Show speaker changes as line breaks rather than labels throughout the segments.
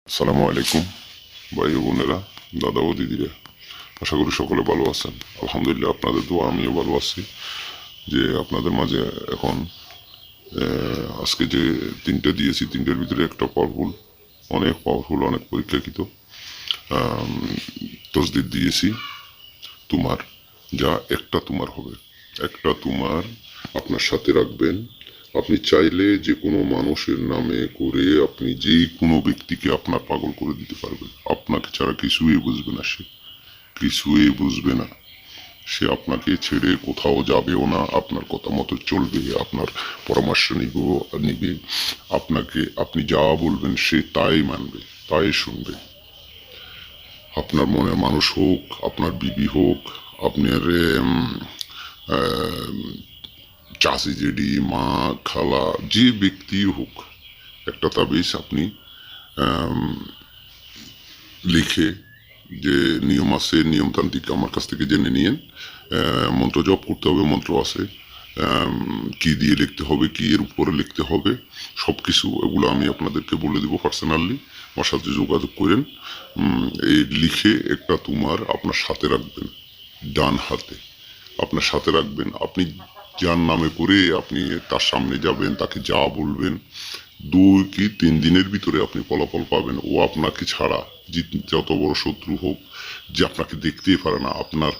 আসসালামু আলাইকুম ভাই ও বোনেরা, দাদা ও দিদিরা, আশা করি সকলে ভালো আছেন। আলহামদুলিল্লাহ, আপনাদের দোয়া আমিও ভালো আছি। যে আপনাদের মাঝে এখন আজকে যে তিনটে দিয়েছি, তিনটের ভিতরে একটা পাওয়ারফুল, অনেক পাওয়ারফুল, অনেক পরীক্ষাকৃত তসদিদ দিয়েছি। তোমার যা একটা তোমার হবে, একটা তোমার আপনার সাথে রাখবেন। আপনি চাইলে যে কোনো মানুষের নামে করে আপনি যে কোনো ব্যক্তিকে আপনার পাগল করে দিতে পারবেন। আপনাকে ছাড়া কিছুই বুঝবে না, সে কিছুই বুঝবে না। সে আপনাকে ছেড়ে কোথাও যাবেও না, আপনার কথা মতো চলবে, আপনার পরামর্শ নিবে। আপনাকে আপনি যা বলবেন সে তাই মানবে, তাই শুনবে। আপনার মনের মানুষ হোক, আপনার বিবি হোক, আপনার চাষি জেডি, মা, খালা, যে ব্যক্তি হোক, একটা তাবিজ আপনি লিখে, যে নিয়ম আছে নিয়মতান্ত্রিক আমার কাছ থেকে জেনে নিয়েন। মন্ত্র জপ করতে হবে, মন্ত্র আছে, কি দিয়ে লিখতে হবে, কি এর উপরে লিখতে হবে, সব কিছু এগুলো আমি আপনাদেরকে বলে দেবো পার্সোনালি। আমার সাথে যোগাযোগ করেন। এই লিখে একটা তোমার আপনার সাথে রাখবেন, ডান হাতে আপনার সাথে রাখবেন। আপনি যার নামে করে আপনি তার সামনে যাবেন, তাকে যা বলবেন, 2 কি 3 দিনের ভিতরে আপনি ফলাফল পাবেন। ও আপনাকে ছাড়া যত বড় শত্রু হোক, যে আপনাকে দেখতেই পারে না, আপনার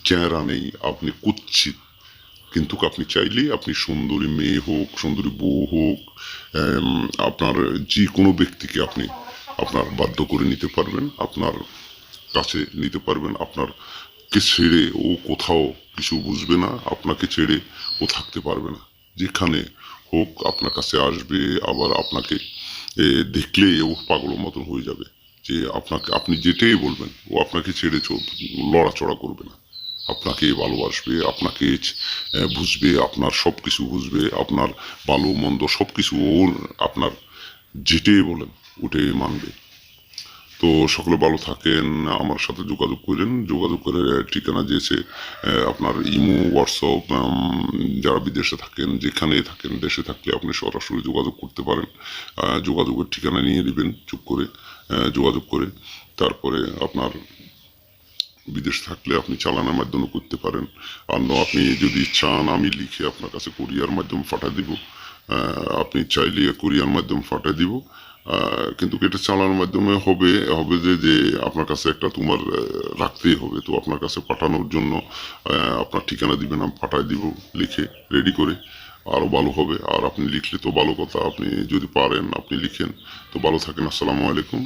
চেহারা নেই, আপনি কুৎসিত, কিন্তু আপনি চাইলেই আপনি সুন্দরী মেয়ে হোক, সুন্দরী বউ হোক, আপনার যে কোনো ব্যক্তিকে আপনি আপনার বাধ্য করে নিতে পারবেন, আপনার কাছে নিতে পারবেন। আপনার কে ছেড়ে ও কোথাও কিছু বুঝবে না, আপনাকে ছেড়ে ও থাকতে পারবে না। যেখানে হোক আপনার কাছে আসবে, আবার আপনাকে দেখলে ও পাগলের মতন হয়ে যাবে। যে আপনাকে আপনি যেটাই বলবেন ও আপনাকে ছেড়ে লড়াচড়া করবে না, আপনাকে ভালোবাসবে, আপনাকে বুঝবে, আপনার সব কিছু বুঝবে, আপনার ভালো মন্দ সব কিছু ওর, আপনার যেটাই বলেন ওটাই মানবে। তো সকলে ভালো থাকেন, আমার সাথে যোগাযোগ করেন। যোগাযোগ করে ঠিকানা দিয়েছে আপনার ইমো, হোয়াটসঅ্যাপ, যারা বিদেশে থাকেন, যেখানে থাকেন, দেশে থাকলে আপনি সরাসরি যোগাযোগ করতে পারেন। যোগাযোগের ঠিকানা নিয়ে নেবেন চুপ করে, যোগাযোগ করে। তারপরে আপনার বিদেশ থাকলে আপনি চালানের মাধ্যমে করতে পারেন। আর আপনি যদি চান আমি লিখে আপনার কাছে কোরিয়ার মাধ্যমে পাঠিয়ে দিব। আপনি চাইলে কোরিয়ার মাধ্যমে পাঠিয়ে দিব। কিন্তু এটা চালানোর মাধ্যমে হবে হবে যে আপনার কাছে একটা তোমার রাখতেই হবে। তো আপনার কাছে পাঠানোর জন্য আপনার ঠিকানা দিবেন, আমি পাঠিয়ে দিব লিখে রেডি করে। আরও ভালো হবে। আর আপনি লিখলে তো ভালো কথা, আপনি যদি পারেন আপনি লিখেন। তো ভালো থাকেন। আসসালামু আলাইকুম।